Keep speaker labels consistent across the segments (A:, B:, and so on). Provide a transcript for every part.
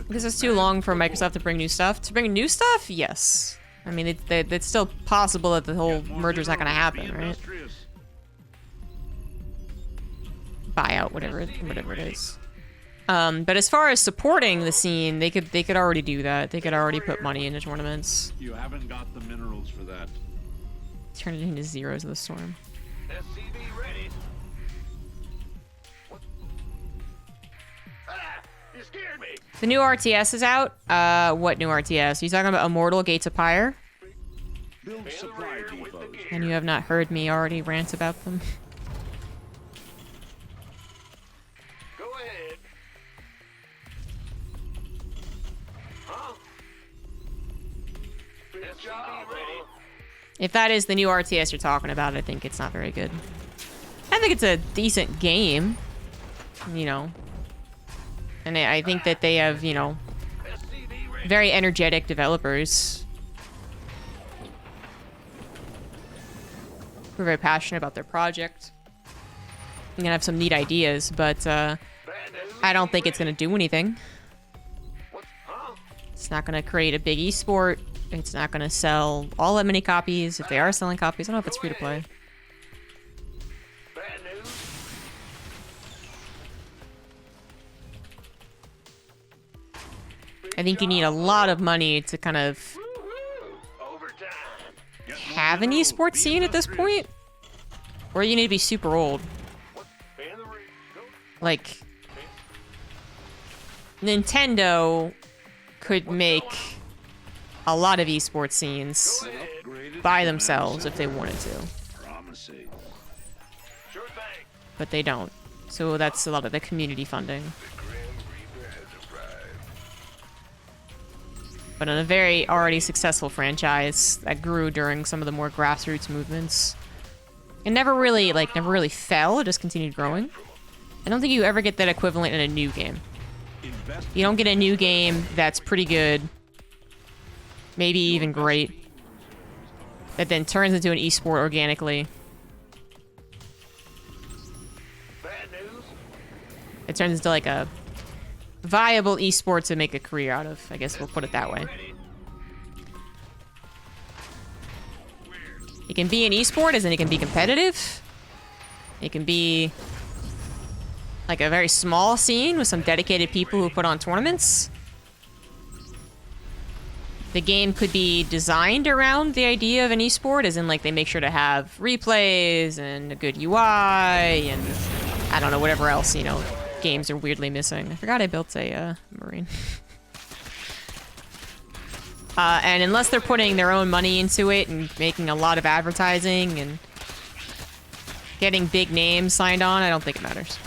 A: This is too long for Microsoft to bring new stuff. To bring new stuff? Yes. I mean, it's still possible that the whole merger's not going to happen, right? Buyout, whatever it is. But as far as supporting the scene, they could already do that. They could already put money into tournaments.
B: You haven't got the minerals for that.
A: Turn it into zeros of the storm.
C: SCV ready. You scared me.
A: The new RTS is out. What new RTS? Are you talking about Immortal Gates of Pyre?
B: Build supply depots.
A: And you have not heard me already rant about them.
C: Go ahead. Huh? SCV ready.
A: If that is the new RTS you're talking about, I think it's not very good. I think it's a decent game, you know. And I think that they have, you know, very energetic developers who are very passionate about their project. And have some neat ideas, but I don't think it's going to do anything. It's not going to create a big esport. It's not going to sell all that many copies. If they are selling copies, I don't know if it's free to play. I think you need a lot of money to kind of have an esports scene at this point. Or you need to be super old. Like, Nintendo could make a lot of esports scenes by themselves if they wanted to. But they don't. So that's a lot of the community funding. But in a very already successful franchise that grew during some of the more grassroots movements. It never really fell, it just continued growing. I don't think you ever get that equivalent in a new game. You don't get a new game that's pretty good, maybe even great, that then turns into an esport organically. It turns into like a viable esport to make a career out of. I guess we'll put it that way. It can be an esport, as in it can be competitive. It can be like a very small scene with some dedicated people who put on tournaments. The game could be designed around the idea of an esport, as in like they make sure to have replays and a good UI and I don't know, whatever else, you know, games are weirdly missing. I forgot I built a Marine. And unless they're putting their own money into it and making a lot of advertising and getting big names signed on, I don't think it matters.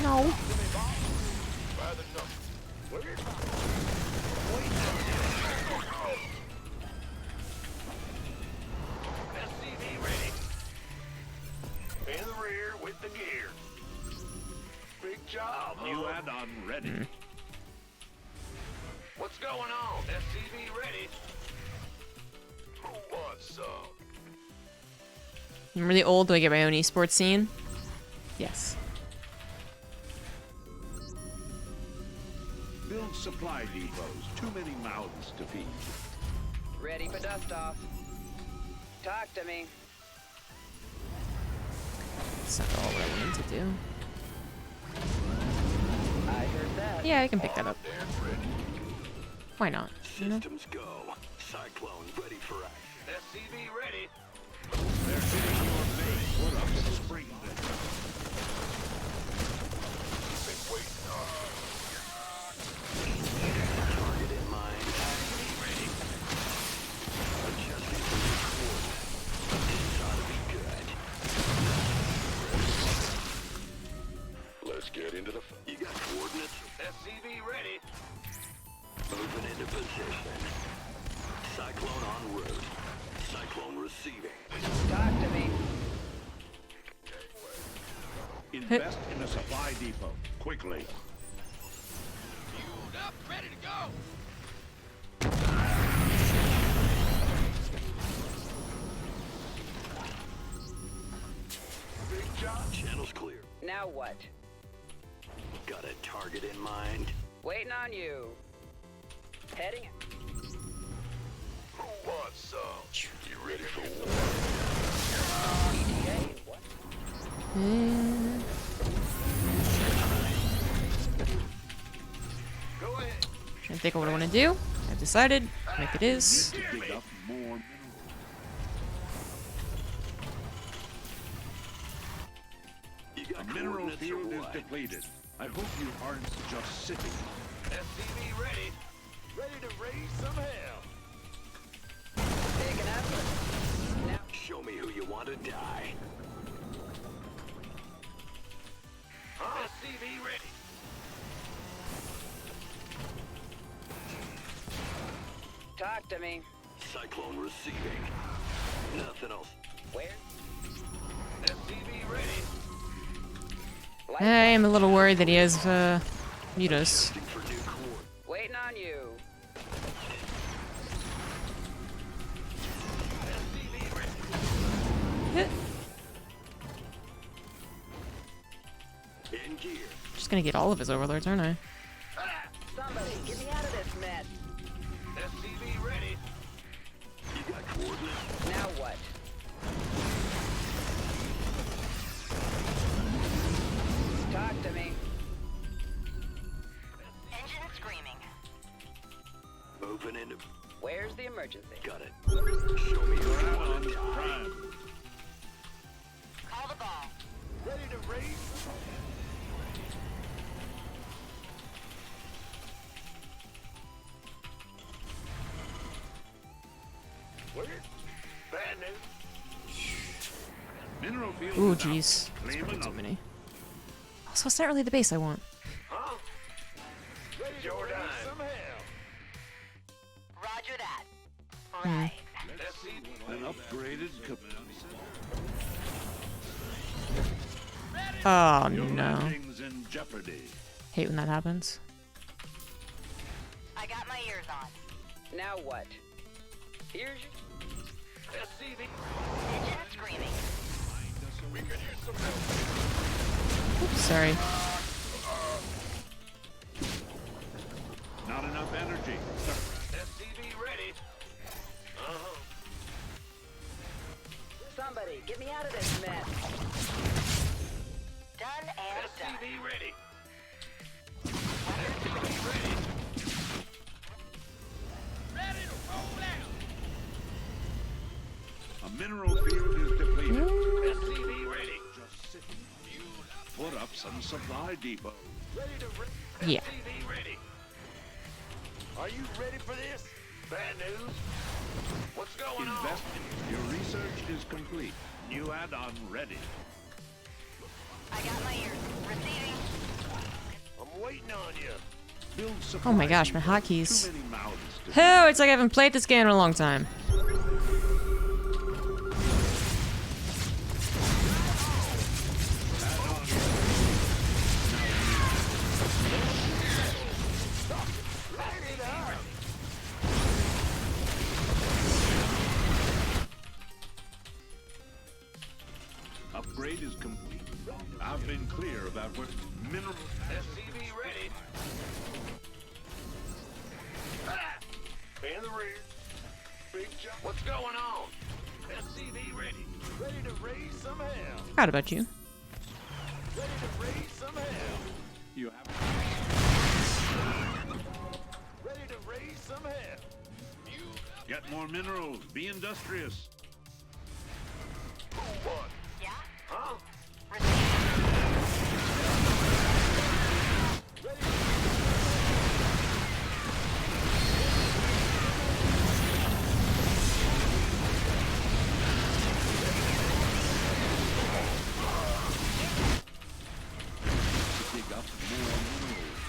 A: No.
B: New add-on ready.
C: What's going on? SCV ready. Who wants some?
A: I'm really old. Do I get my own esports scene? Yes.
B: Build supply depots. Too many mouths to feed.
D: Ready for dust off. Talk to me.
A: That's not all what I wanted to do.
D: I heard that.
A: Yeah, I can pick that up. Why not?
C: Systems go. Cyclone ready for action. SCV ready.
B: They're hitting your base. Put up a spring then.
C: Been waiting on. Target in mind. SCV ready. Adjusting for your coordinates. This ought to be good. Let's get into the... You got coordinates? SCV ready. Moving into position. Cyclone en route. Cyclone receiving.
D: Talk to me.
B: Invest in a supply depot. Quickly.
C: Fueled up, ready to go. job. Channel's clear.
D: Now what?
C: Got a target in mind?
D: Waiting on you. Heading.
B: Who wants some? You ready for war?
D: ETA? What?
B: Go ahead.
A: Trying to think of what I want to do. I've decided. Make it is.
B: Dig up more minerals.
C: You
B: The
C: got
B: mineral
C: coordinates or
B: field is
C: what?
B: depleted. I hope you aren't just sitting. SCV ready. Ready to raise some hell.
D: Taking up. Now.
C: Show me who you want to die.
B: SCV ready.
D: Talk to me.
C: Cyclone receiving. Nothing else.
D: Where?
B: SCV ready.
A: I am a little worried that he has mutas.
C: Testing for new core.
D: Waiting on you.
B: SCV ready.
C: In gear.
A: Just gonna get all of his overlords, aren't I?
D: Somebody, get me out of this mess.
B: SCV ready.
C: You got coordinates?
D: Now what? Talk to me.
E: Engine screaming.
C: Moving into.
D: Where's the emergency?
C: Got it. Show me who you want to die.
B: Prime.
E: Call the ball.
B: Ready to raise. Where? Bad news. Mineral field.
A: Ooh,
B: is out.
A: jeez. That's
B: Claim
A: probably too
B: another.
A: many. Also, it's not really the base I want.
B: Huh? Ready to raise some hell.
E: Roger that. Right.
B: An upgraded
A: Oh
B: Your
A: no.
B: landing's in jeopardy.
A: Hate when that happens.
E: I got my ears on.
D: Now what? Here's your...
B: SCV.
E: Engine screaming.
B: We could use some help.
A: Oops, sorry.
B: Not enough energy. SCV ready.
D: Somebody, get me out of this mess.
E: Done and done.
B: SCV ready. SCV ready. Ready to roll out. A mineral field is depleted. SCV ready. Just sit. Put up some supply depot. Ready to
A: Yeah.
B: SCV ready. Are you ready for this? Bad news. What's going on? Your research is complete. New add-on ready.
E: I got my ears. Receiving.
B: I'm waiting on you. Build
A: Oh my gosh, my
B: supply
A: hotkeys.
B: Too many mouths to
A: Oh, it's like I haven't played this game in a long time.
B: Upgrade is complete. I've been clear about what mineral SCV ready. In the rear. Big jump. What's going on? SCV ready. Ready to raise some hell.
A: Forgot about you.
B: Ready to raise some hell. You have. Ready to raise some hell. Get more minerals. Be industrious. What?
E: Yeah?
B: Huh?
E: Receiving.
B: Dig up more minerals.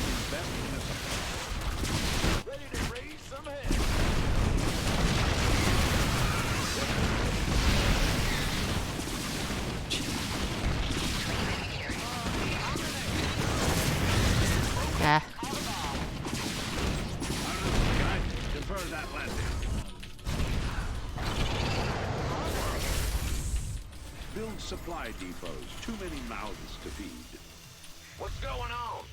B: Invest in a... Ready to raise some hell.
A: Ah.
B: Guys, defer that landing. supply depots. Too many mouths to feed.
C: What's going on?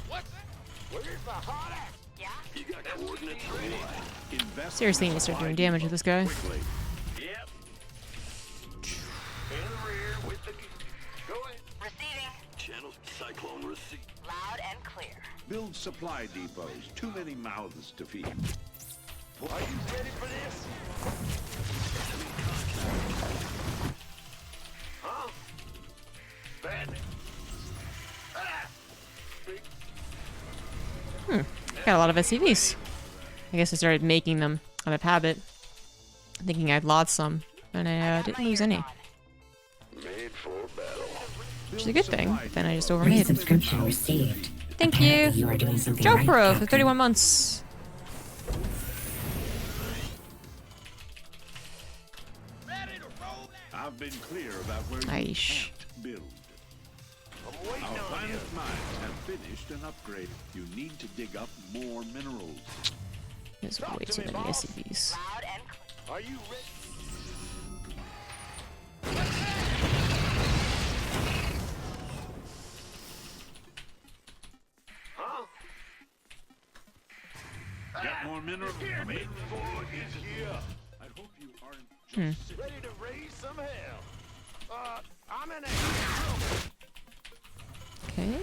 B: What's that? Where's the hot ass?
E: Yeah?
C: You got coordinates for what?
B: Invest
A: Seriously,
B: in
A: need to start
B: supply
A: doing damage with this guy.
B: depots quickly.
C: Yep. In the rear with the... Go ahead.
E: Receiving.
C: Channel cyclone receipt.
E: Loud and clear.
B: Build supply depots. Too many mouths to feed.
C: Are you ready for this? Huh? Bad.
A: Got a lot of SCVs. I guess I started making them out of habit, thinking I'd lost some, and I didn't lose any,
C: Made for battle.
A: which is a good thing. But then I just overmade.
F: Resubscription received.
A: Thank
F: Apparently
A: you.
F: You are doing something
A: Joe
F: right,
A: Pro for
F: Captain.
A: 31 months.
B: I've been clear about where you
A: Aish.
B: can't build.
C: I'm waiting
B: Our
C: on you.
B: finest minds have finished an upgrade. You need to dig up more minerals.
A: There's way too many SCVs.
E: Loud and clear.
C: Are you ready? Huh?
B: Get more minerals.
C: Maiden Ford is here.
B: I hope you aren't just sitting.
C: Ready to raise some hell. I'm in a trouble.
A: Okay.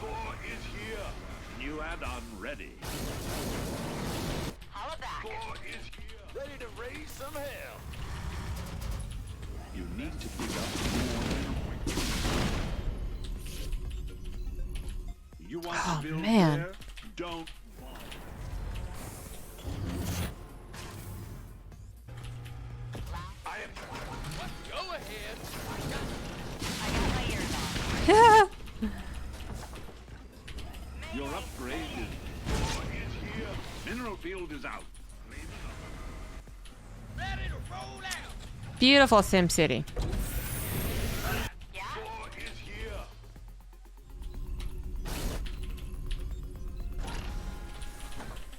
C: Ford is here.
B: New add-on ready.
E: Holla back.
C: Ford is here. Ready to raise some hell.
B: You need to dig up more minerals. You want
A: Oh,
B: to build
A: man.
B: there? Don't bomb.
C: I am. Go ahead.
E: I got my ears on.
B: Your upgrade is...
C: Ford is here.
B: Mineral field is out.
C: Ready to roll out.
A: Beautiful Sim City.
E: Yeah?
C: Ford is here.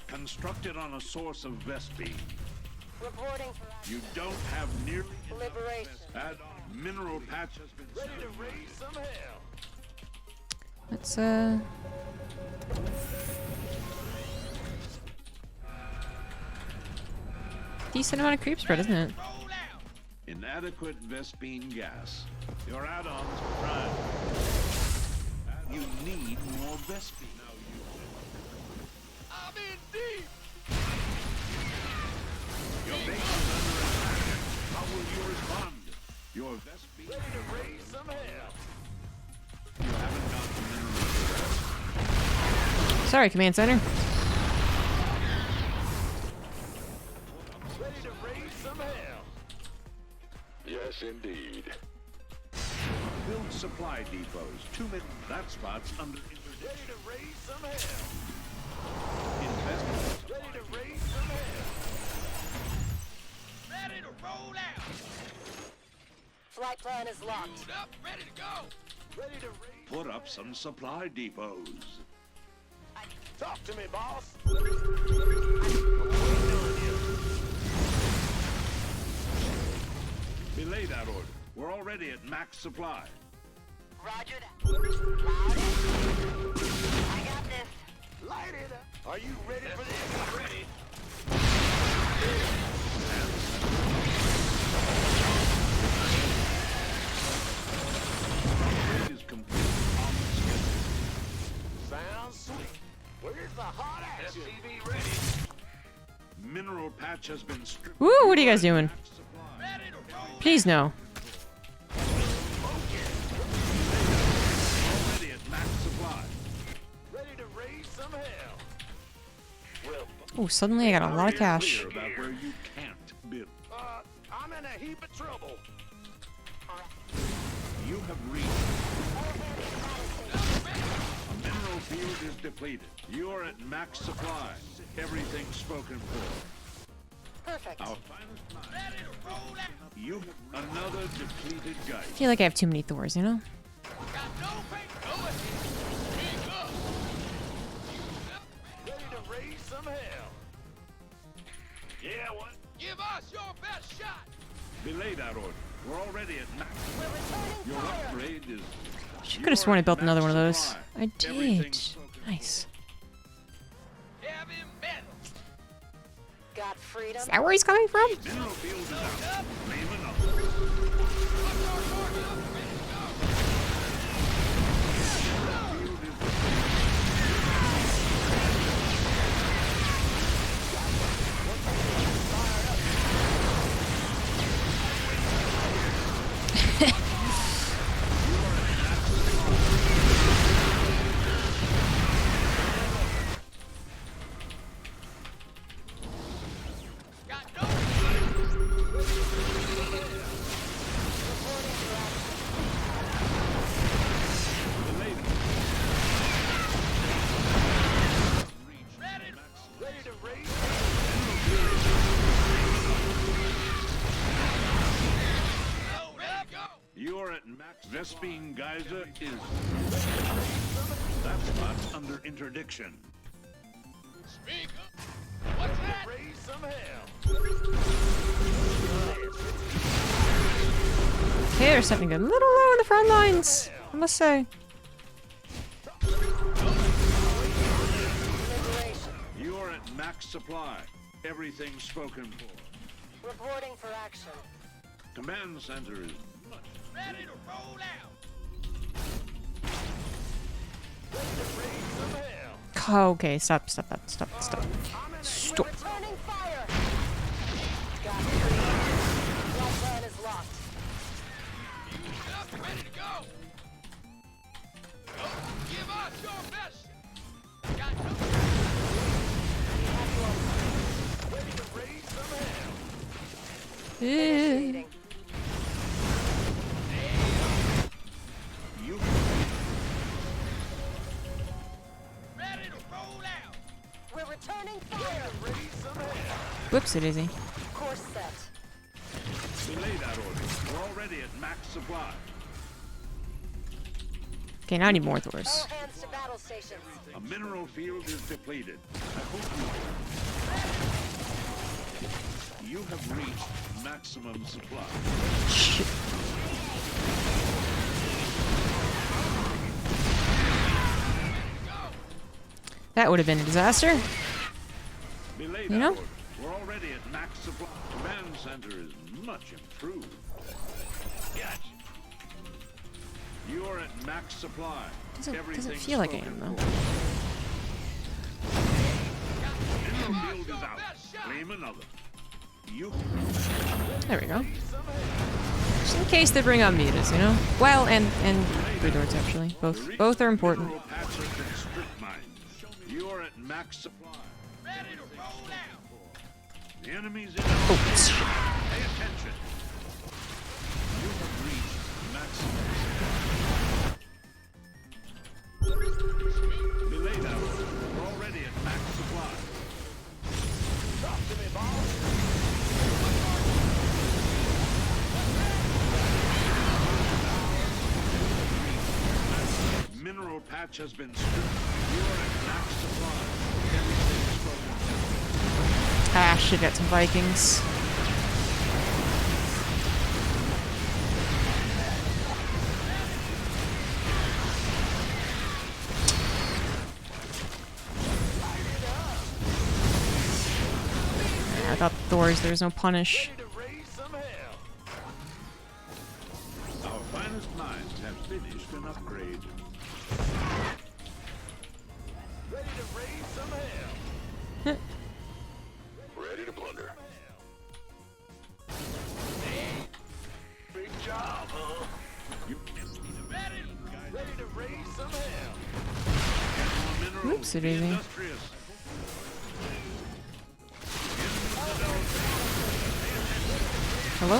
B: Constructed on a source of Vespine.
E: Reporting for
B: You don't have nearly enough
E: Liberation.
B: Vespine. Add-on mineral patch has been
C: Ready
B: set.
C: to raise some hell.
A: Let's decent amount of creep spread, isn't it?
C: Roll out.
B: Inadequate Vespine gas. Your add-ons prime. You need more Vespine. Now
C: I'm in deep.
B: your base is under attack. How will you respond? Your Vespine.
C: Ready to raise some hell.
B: You haven't got the minerals.
A: Sorry, Command Center.
C: Ready to raise some hell.
G: Yes, indeed.
B: Build supply depots. Too many. That spot's under interdiction.
C: Ready to raise some hell.
B: Invest.
C: Ready to raise some hell. Ready to roll out.
E: Flight plan is locked.
C: Suit up, ready to go. Ready to raise.
B: Put up some supply depots.
C: Talk to me, boss. I'm waiting on you.
B: Belay that order. We're already at max supply.
E: Roger that. Loud and clear. I got this.
C: Light it up. Are you ready for this? Ready.
B: Upgrade is complete on schedule.
C: Sounds sweet. Where's the hot action? SCV ready.
B: Mineral patch has been stripped.
A: Woo, what are you guys doing?
B: Max supply.
C: Ready to roll.
A: Please no.
B: Already at max supply.
C: Ready to raise some hell. Well,
A: Oh, suddenly I got a lot of cash.
B: Clear about where you can't build.
C: I'm in a heap of trouble.
B: You have reached. A mineral field is depleted. You're at max supply. Everything spoken for.
E: Perfect.
B: Our finest mind. You have another depleted
A: I
B: guide.
A: feel like I have too many Thors, you know?
C: Got no pain. Go ahead. Pick up. Ready to raise some hell. Yeah, what? Give us your best shot.
B: Belay that order. We're already at max. Your upgrade is...
A: She could have sworn I built another one of those.
B: Supply.
A: I did.
B: Everything's spoken
A: Nice.
E: Got freedom.
A: Is that where he's coming from?
B: Mineral field is out. Claim another. You're at max. Vespine Geyser is... That spot's under interdiction. Speak up. What's that? Raise some hell.
A: Okay, they're stepping a little low in the front lines, I must say.
B: You're at max supply. Everything spoken for.
E: Reporting for action.
B: Command center is much
C: Ready to roll out.
A: Oh, okay, stop. Stop.
E: Returning fire. Got freedom. That plan is locked.
C: Up, ready to go. Give us your best. Got no...
B: ready to raise some hell.
E: Initiating.
B: You
C: Ready to roll out.
E: We're returning fire.
B: raise some hell.
A: Whoops, it is.
E: Course set.
B: Delay that order. We're already at max supply.
A: Okay, now I need more Thors.
E: All hands to battle stations.
B: A mineral field is depleted. I hope you have reached maximum supply.
A: Shit. That would have been a disaster.
B: Belay
A: You
B: that
A: know?
B: order. We're already at max supply. Command center is much improved. Gotcha. You're at max supply.
A: Doesn't feel like I am, though.
B: Mineral field is out. Claim another. You
A: There we go. Just in case they bring out mutas, you know? Well, and Redorts, actually. Both are important.
B: mineral patch has been strip mined. You're at max supply.
C: Ready to roll out.
B: The enemy's in.
A: Oh, shit.
B: Pay attention. You have reached maximum. Belay that order. We're already at max supply. Talk to me, boss. Mineral patch has been stripped. You are at max supply. Everything's spoken.
A: Ah, should get some Vikings. I thought Thors, there was no punish.
B: Ready to raise some hell. Our finest minds have finished an upgrade. Ready to raise some hell.
G: Ready to plunder.
B: Big job, huh? You ready to raise some hell. Get more minerals.
A: Oops, it
B: Be
A: is.
B: industrious.
A: Hello?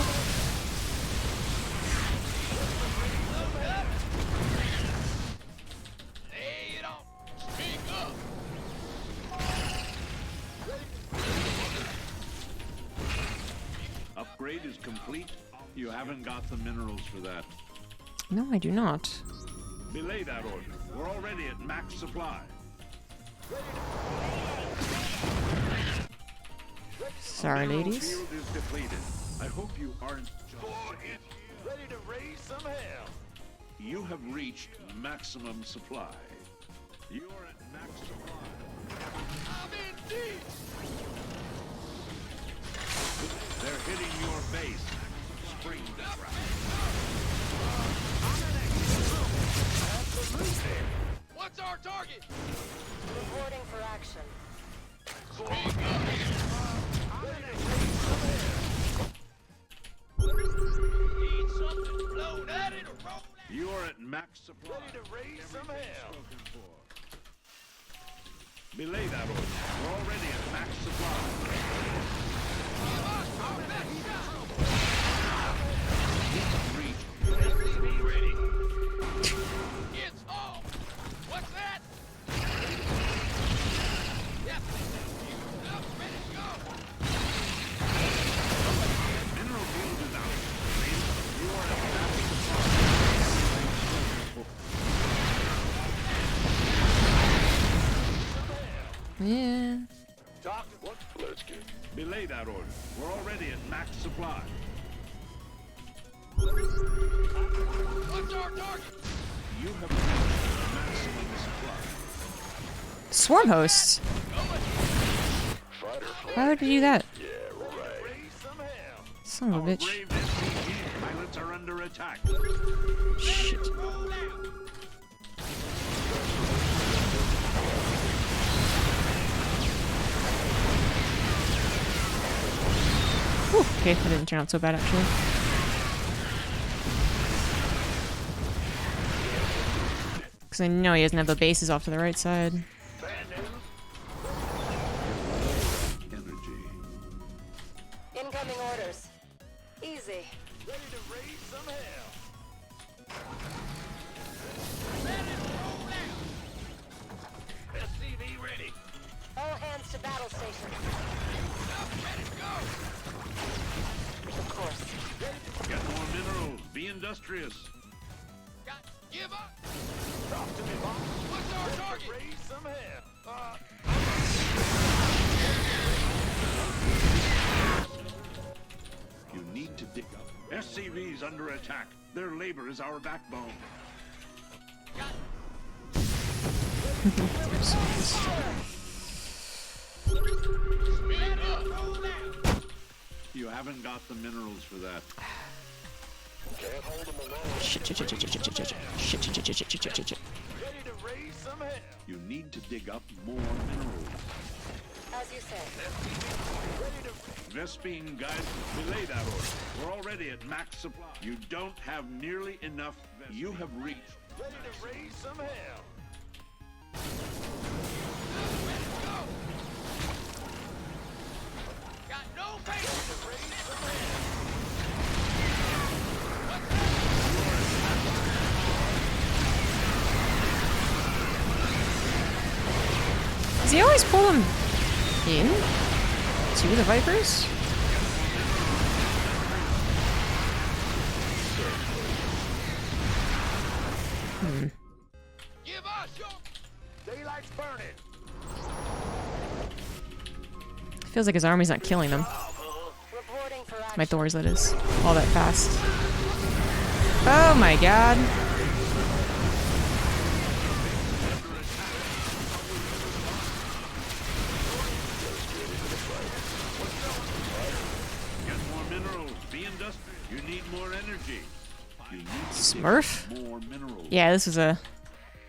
C: Lay it on. Speak up.
B: Upgrade is complete. You haven't got the minerals for that.
A: No, I do not.
B: Belay that order. We're already at max supply.
A: Sorry,
B: Mineral
A: ladies.
B: field is depleted. I hope you aren't ready to raise some hell. You have reached maximum supply. You're at max supply. I'm in deep. They're hitting your base. Spring the trap. Absolutely. What's our target?
E: Reporting for action.
B: You're at max supply. Ready to raise some hell. Belay that order. We're already at max supply. Be ready. It's off. What's that? Yes. Up, ready to go. Mineral field is out. You are at max supply.
A: Yeah.
B: Doctor, what? Let's get. Belay that order. We're already at max supply. What's our target? You have reached maximum supply.
A: Swarm hosts. Why would we do that?
B: Yeah, right. Raise some hell.
A: Son of a bitch.
B: Brave SCV pilots are under attack.
A: Shit. Whew, okay, that didn't turn out so bad actually. Because I know he doesn't have the bases off to the right side.
B: Energy.
E: Incoming orders. Easy.
B: Ready to raise some hell. SCV ready.
E: All hands to battle station.
B: Ready to go.
E: Of course.
B: Get more minerals. Be industrious. Give up. Talk to me, boss. What's our target? Raise some hell. You need to dig up. SCV's under attack. Their labor is our backbone. You haven't got the minerals for that. Can't hold them alone.
A: Shit.
B: Ready to raise some hell. You need to dig up more minerals.
E: As you say.
B: Vespine guys, belay that order. We're already at max supply. You don't have nearly enough. You have reached. Ready to raise some hell. Ready to go. Got no patience to raise some hell.
A: Does he always pull them in to the Vipers?
B: Give us your daylight's burning.
A: Feels like his army's not killing them.
E: Reporting for action.
A: My Thors, that is. All that fast. Oh my god.
B: Get more minerals. Be industrious. You need more energy. You need
A: Smurf?
B: more minerals.
A: Yeah, this was a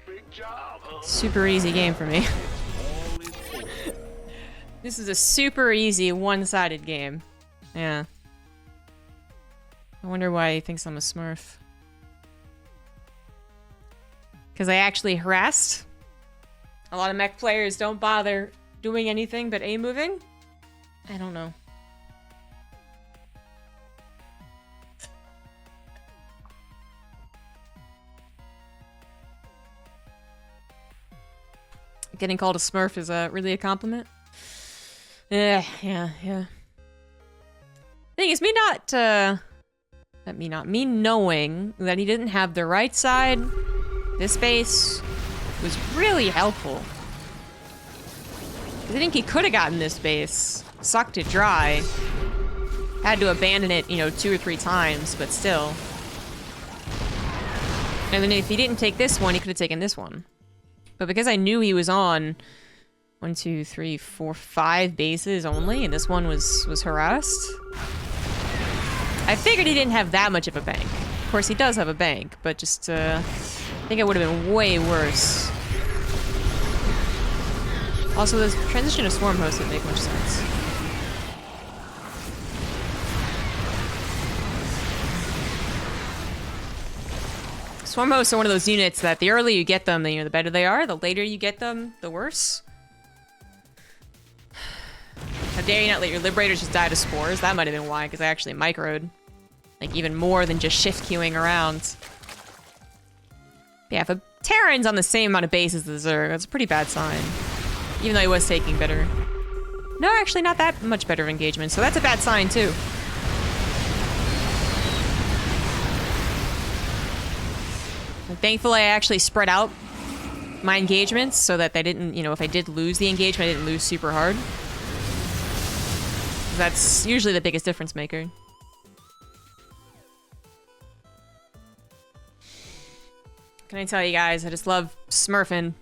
B: Big job, huh?
A: super easy game for me.
B: All is full.
A: This is a super easy one-sided game. Yeah. I wonder why he thinks I'm a Smurf. Because I actually harassed. A lot of mech players don't bother doing anything but A-moving. I don't know. Getting called a Smurf is really a compliment. Yeah. Thing is, me knowing that he didn't have the right side, this base was really helpful. 'Cause I think he could have gotten this base, sucked it dry, Had to abandon it, you know, 2 or 3 times, but still. And then if he didn't take this one, he could have taken this one. But because I knew he was on 1, 2, 3, 4, 5 bases only, and this one was harassed, I figured he didn't have that much of a bank. Of course, he does have a bank, but just, I think it would have been way worse. Also, the transition to Swarm Host didn't make much sense. Swarm Hosts are one of those units that the earlier you get them, the better they are. The later you get them, the worse. How dare you not let your Liberators just die to spores? That might have been why, because I actually microed. Like, even more than just shift queuing around. Yeah, if a Terran's on the same amount of base as the Zerg, that's a pretty bad sign. Even though he was taking better. No, actually not that much better engagement, so that's a bad sign too. And thankfully, I actually spread out my engagements so that they didn't, you know, if I did lose the engagement, I didn't lose super hard. That's usually the biggest difference maker. Can I tell you guys, I just love smurfing.